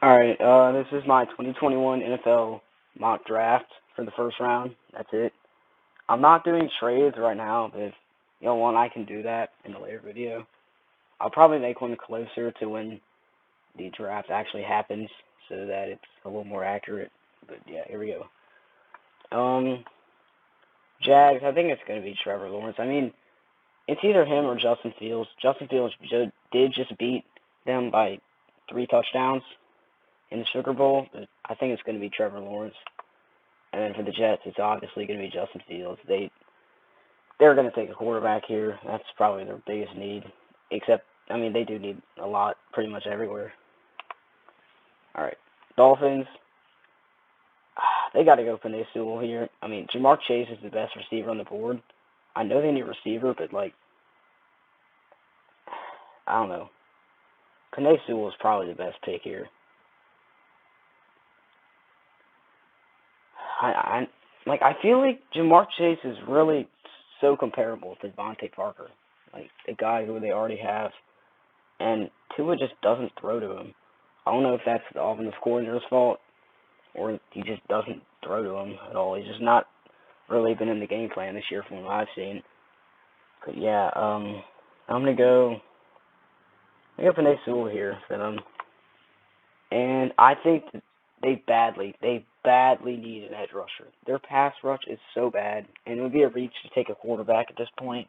Alright, this is my 2021 NFL mock draft for the first round. That's it. I'm not doing trades right now, but if y'all want, I can do that in a later video. I'll probably make one closer to when the draft actually happens so that it's a little more accurate. But yeah, here we go. Jags, I think it's going to be Trevor Lawrence. I mean, it's either him or Justin Fields. Justin Fields did just beat them by 3 touchdowns in the Sugar Bowl, but I think it's going to be Trevor Lawrence. And then for the Jets, it's obviously going to be Justin Fields. They're going to take a quarterback here. That's probably their biggest need. Except, I mean, they do need a lot pretty much everywhere. All right, Dolphins. They got to go Penei Sewell here. I mean, Jamar Chase is the best receiver on the board. I know they need a receiver, but I don't know. Penei Sewell is probably the best pick here. I feel like Jamar Chase is really so comparable to Devontae Parker, like a guy who they already have, and Tua just doesn't throw to him. I don't know if that's the offensive coordinator's fault or he just doesn't throw to him at all. He's just not really been in the game plan this year from what I've seen. But yeah, I'm gonna go Penei Sewell here for them, and I think they badly need an edge rusher. Their pass rush is so bad, and it would be a reach to take a quarterback at this point.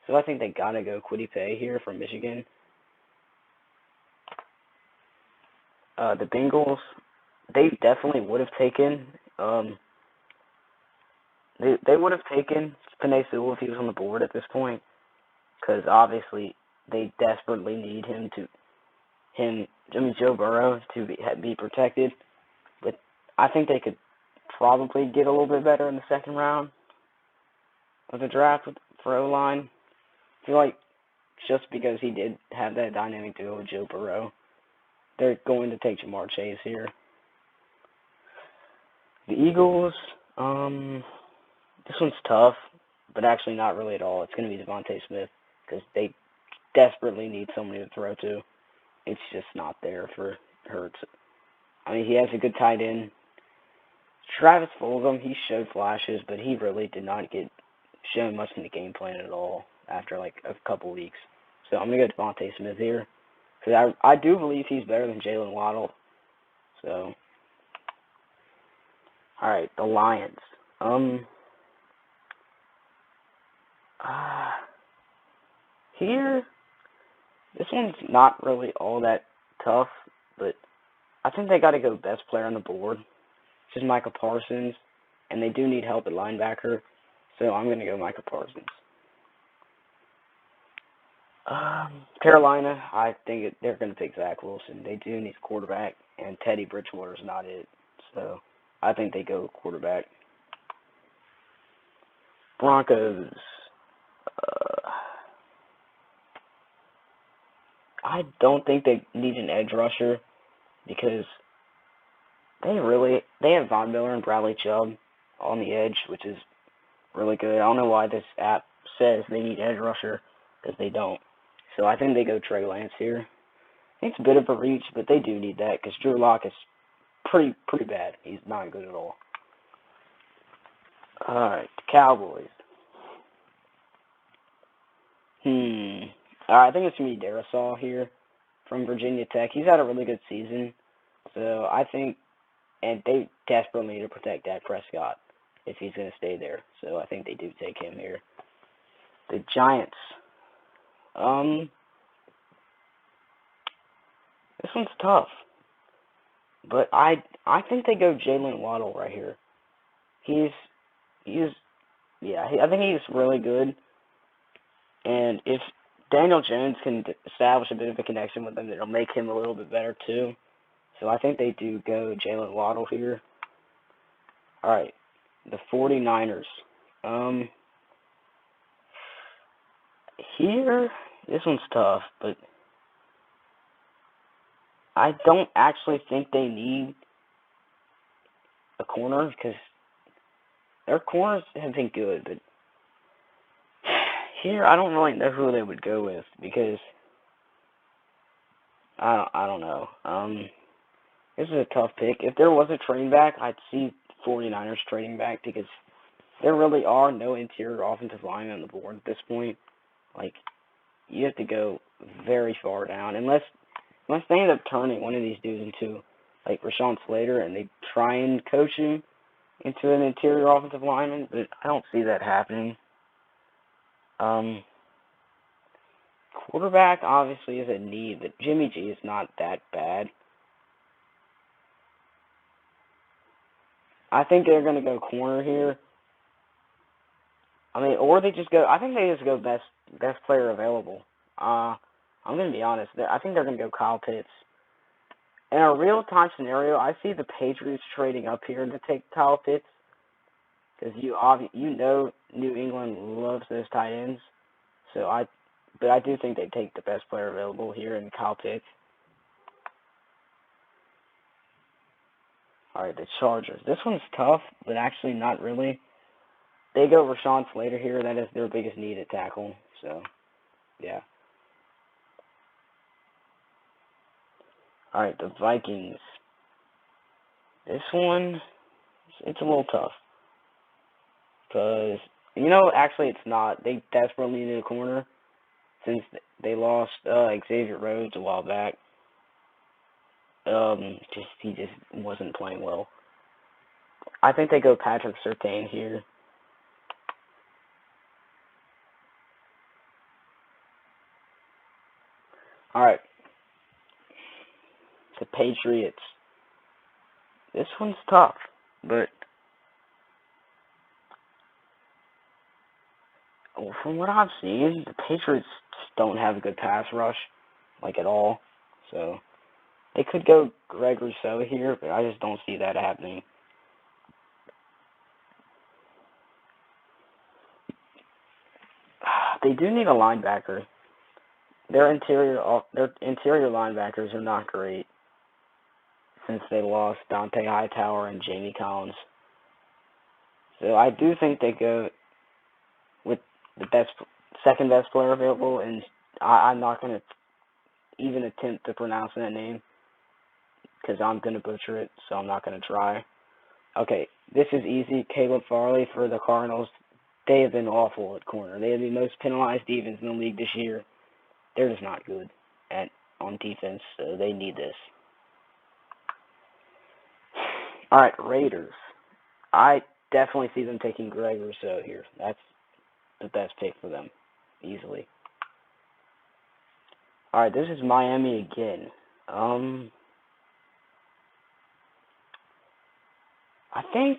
So I think they gotta go Kwity Paye here from Michigan. The Bengals, they definitely would have taken. They would have taken Penei Sewell if he was on the board at this point, because obviously they desperately need Joe Burrow to be protected. But I think they could probably get a little bit better in the second round of the draft for O-line. I feel like just because he did have that dynamic duo with Joe Burrow, they're going to take Jamar Chase here. The Eagles, this one's tough, but actually not really at all. It's going to be Devontae Smith because they desperately need somebody to throw to. It's just not there for Hurts. I mean, he has a good tight end. Travis Fulgham, he showed flashes, but he really did not get shown much in the game plan at all after a couple weeks. So I'm going to go Devontae Smith here because I do believe he's better than Jalen Waddle. So, all right, the Lions. Here, this one's not really all that tough, but I think they got to go best player on the board, which is Micah Parsons, and they do need help at linebacker, so I'm going to go Micah Parsons. Carolina, I think they're going to pick Zach Wilson. They do need a quarterback, and Teddy Bridgewater's not it, so I think they go quarterback. Broncos. I don't think they need an edge rusher because they have Von Miller and Bradley Chubb on the edge, which is really good. I don't know why this app says they need edge rusher because they don't. So I think they go Trey Lance here. I think it's a bit of a reach, but they do need that because Drew Lock is pretty bad. He's not good at all. All right, Cowboys. All right, I think it's going to be Darisaw here from Virginia Tech. He's had a really good season, so I think, and they desperately need to protect Dak Prescott if he's going to stay there. So I think they do take him here. The Giants. This one's tough, but I think they go Jalen Waddle right here. I think he's really good, and if Daniel Jones can establish a bit of a connection with him, it'll make him a little bit better too. So I think they do go Jalen Waddle here. All right, the 49ers. Here, this one's tough, but I don't actually think they need a corner because their corners have been good, but here I don't really know who they would go with because I don't know. this is a tough pick. If there was a trading back, I'd see 49ers trading back because there really are no interior offensive linemen on the board at this point. Like, you have to go very far down unless they end up turning one of these dudes into like Rashawn Slater and they try and coach him into an interior offensive lineman, but I don't see that happening. Quarterback obviously is a need, but Jimmy G is not that bad. I think they're going to go corner here. I mean, or they just go. I think they just go best player available. I'm going to be honest. I think they're going to go Kyle Pitts. In a real time scenario, I see the Patriots trading up here to take Kyle Pitts because you know New England loves those tight ends. But I do think they take the best player available here in Kyle Pitts. All right, the Chargers. This one's tough, but actually not really. They go Rashawn Slater here. That is their biggest need at tackle. So, yeah. All right, the Vikings. This one, it's a little tough. Because, actually it's not. They desperately need a corner since they lost Xavier Rhodes a while back. He just wasn't playing well. I think they go Patrick Surtain here. All right. The Patriots. This one's tough, but from what I've seen, the Patriots just don't have a good pass rush, like at all. So they could go Greg Rousseau here, but I just don't see that happening. They do need a linebacker. Their interior linebackers are not great since they lost Dante Hightower and Jamie Collins. So I do think they go with the second best player available, and I'm not going to even attempt to pronounce that name because I'm going to butcher it, so I'm not going to try. Okay, this is easy. Caleb Farley for the Cardinals. They have been awful at corner. They have the most penalized defense in the league this year. They're just not good on defense, so they need this. All right, Raiders. I definitely see them taking Greg Rousseau here. That's the best pick for them, easily. All right, this is Miami again. I think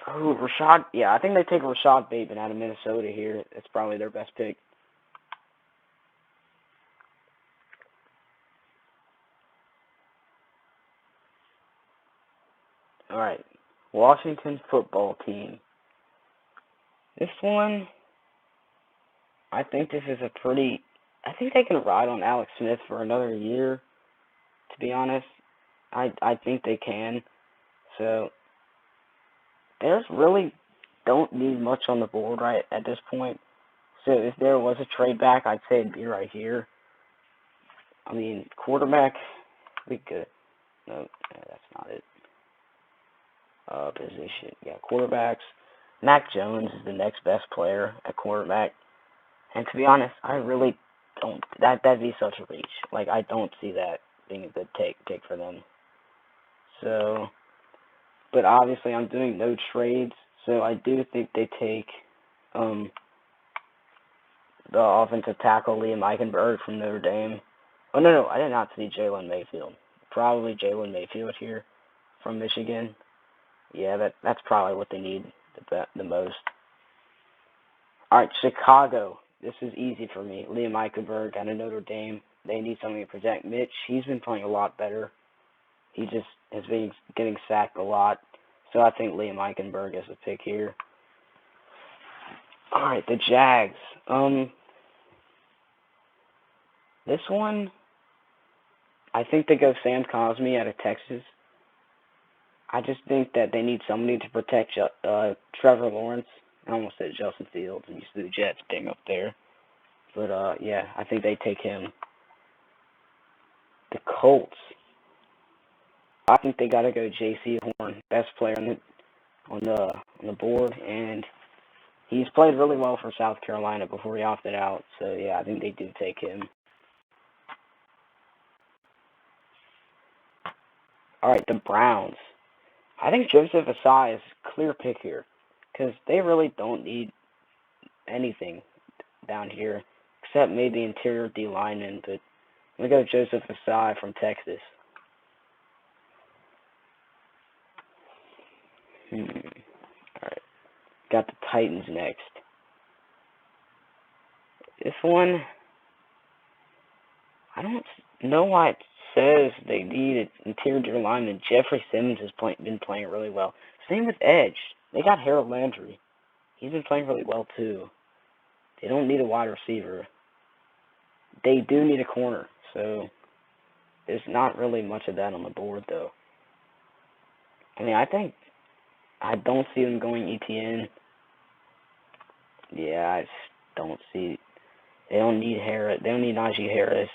Rashad. Yeah, I think they take Rashad Bateman out of Minnesota here. It's probably their best pick. All right, Washington football team. This one, I think this is I think they can ride on Alex Smith for another year. To be honest, I think they can. So there's really don't need much on the board right at this point. So if there was a trade back, I'd say it'd be right here. I mean, quarterback, we could. No, that's not it. Position. Yeah, quarterbacks. Mac Jones is the next best player at quarterback. And to be honest, I really don't. That'd be such a reach. Like, I don't see that being a good take for them. So, but obviously I'm doing no trades, so I do think they take the offensive tackle Liam Eichenberg from Notre Dame. Oh no, I did not see Jalen Mayfield. Probably Jalen Mayfield here from Michigan. Yeah, that's probably what they need the most. All right, Chicago. This is easy for me. Liam Eichenberg out of Notre Dame. They need something to protect Mitch. He's been playing a lot better. He just has been getting sacked a lot. So I think Liam Eichenberg is a pick here. All right, the Jags. This one, I think they go Sam Cosmi out of Texas. I just think that they need somebody to protect Trevor Lawrence. I almost said Justin Fields. I used to do the Jets thing up there. But, I think they take him. The Colts. I think they gotta go J.C. Horn, best player on the board, and he's played really well for South Carolina before he opted out. So yeah, I think they do take him. All right, the Browns. I think Joseph Asai is a clear pick here because they really don't need anything down here except maybe interior D lineman. But I'm gonna go Joseph Asai from Texas. All right, got the Titans next. This one, I don't know why it says they need an interior lineman. Jeffrey Simmons has been playing really well. Same with Edge. They got Harold Landry. He's been playing really well too. They don't need a wide receiver. They do need a corner. So there's not really much of that on the board though. I mean, I don't see them going ETN. Yeah, I just don't see. They don't need Harris. They don't need Najee Harris.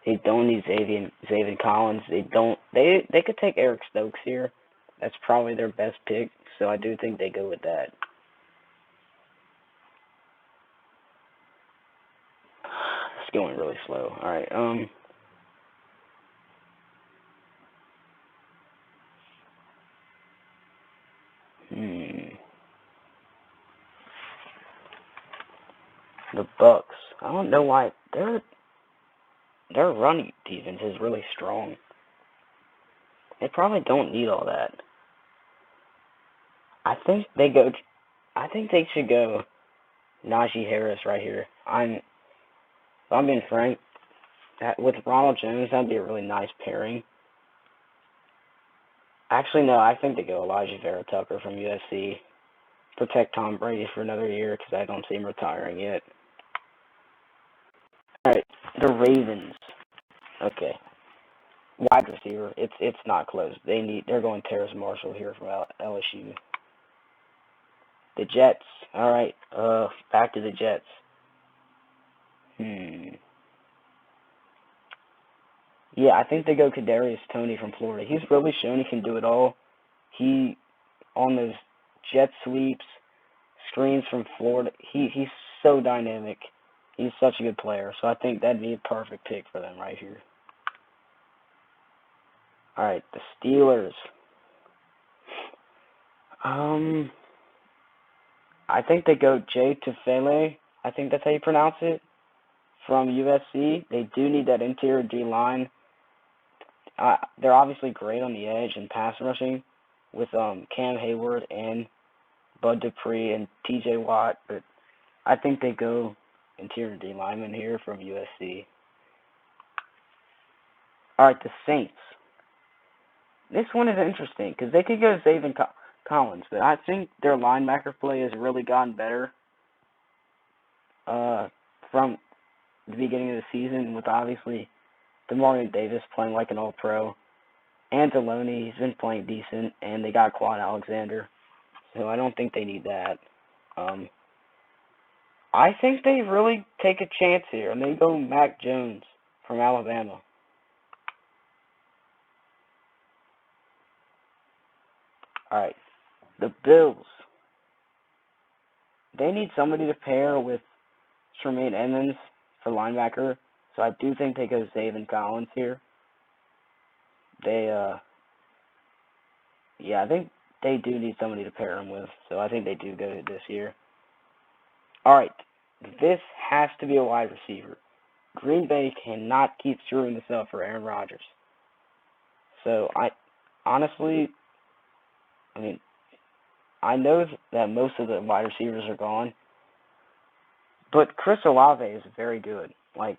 They don't need Xavier Collins. They don't. They could take Eric Stokes here. That's probably their best pick. So I do think they go with that. It's going really slow. All right. The Bucks. I don't know why their running defense is really strong. They probably don't need all that. I think they go. I think they should go Najee Harris right here. If I'm being frank, with Ronald Jones, that'd be a really nice pairing. Actually, no, I think they go Elijah Vera Tucker from USC. Protect Tom Brady for another year because I don't see him retiring yet. All right, the Ravens. Okay, wide receiver. It's not close. They're going Terrace Marshall here from LSU. The Jets. All right, back to the Jets. Yeah, I think they go Kadarius Toney from Florida. He's really shown he can do it all. He on those jet sweeps, screens from Florida. He's so dynamic. He's such a good player. So I think that'd be a perfect pick for them right here. All right, the Steelers. I think they go Jay Tufele. I think that's how you pronounce it. From USC. They do need that interior D line. They're obviously great on the edge and pass rushing with Cam Hayward and Bud Dupree and T.J. Watt, but I think they go interior D lineman here from USC. All right, the Saints. This one is interesting because they could go Zaven Collins, but I think their linebacker play has really gotten better from the beginning of the season with obviously Demario Davis playing like an all-pro. And Deloney, he's been playing decent, and they got Quan Alexander. So I don't think they need that. I think they really take a chance here, and they go Mac Jones from Alabama. All right, the Bills. They need somebody to pair with Tremaine Edmonds for linebacker, so I do think they go Zaven Collins here. I think they do need somebody to pair him with, so I think they do go this year. All right, this has to be a wide receiver. Green Bay cannot keep screwing this up for Aaron Rodgers. So honestly, I know that most of the wide receivers are gone, but Chris Olave is very good. Like,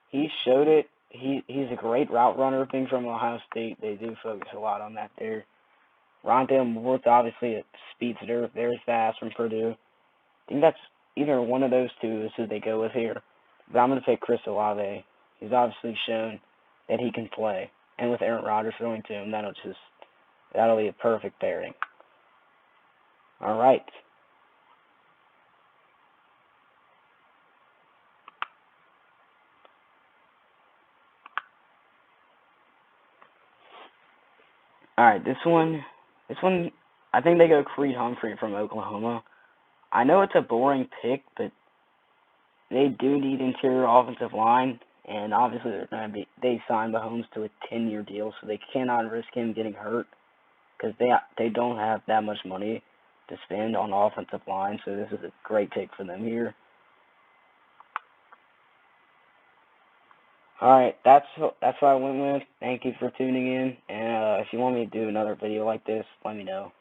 he showed it. He's a great route runner, being from Ohio State. They do focus a lot on that there. Rondale Moore's obviously a speedster, very fast from Purdue. I think that's either one of those two is who they go with here. But I'm going to take Chris Olave. He's obviously shown that he can play. And with Aaron Rodgers throwing to him, that'll be a perfect pairing. All right. Alright, this one, I think they go Creed Humphrey from Oklahoma. I know it's a boring pick, but they do need interior offensive line, and obviously they signed Mahomes to a 10-year deal, so they cannot risk him getting hurt because they don't have that much money to spend on offensive line. So this is a great pick for them here. All right, that's what I went with. Thank you for tuning in, and if you want me to do another video like this, let me know.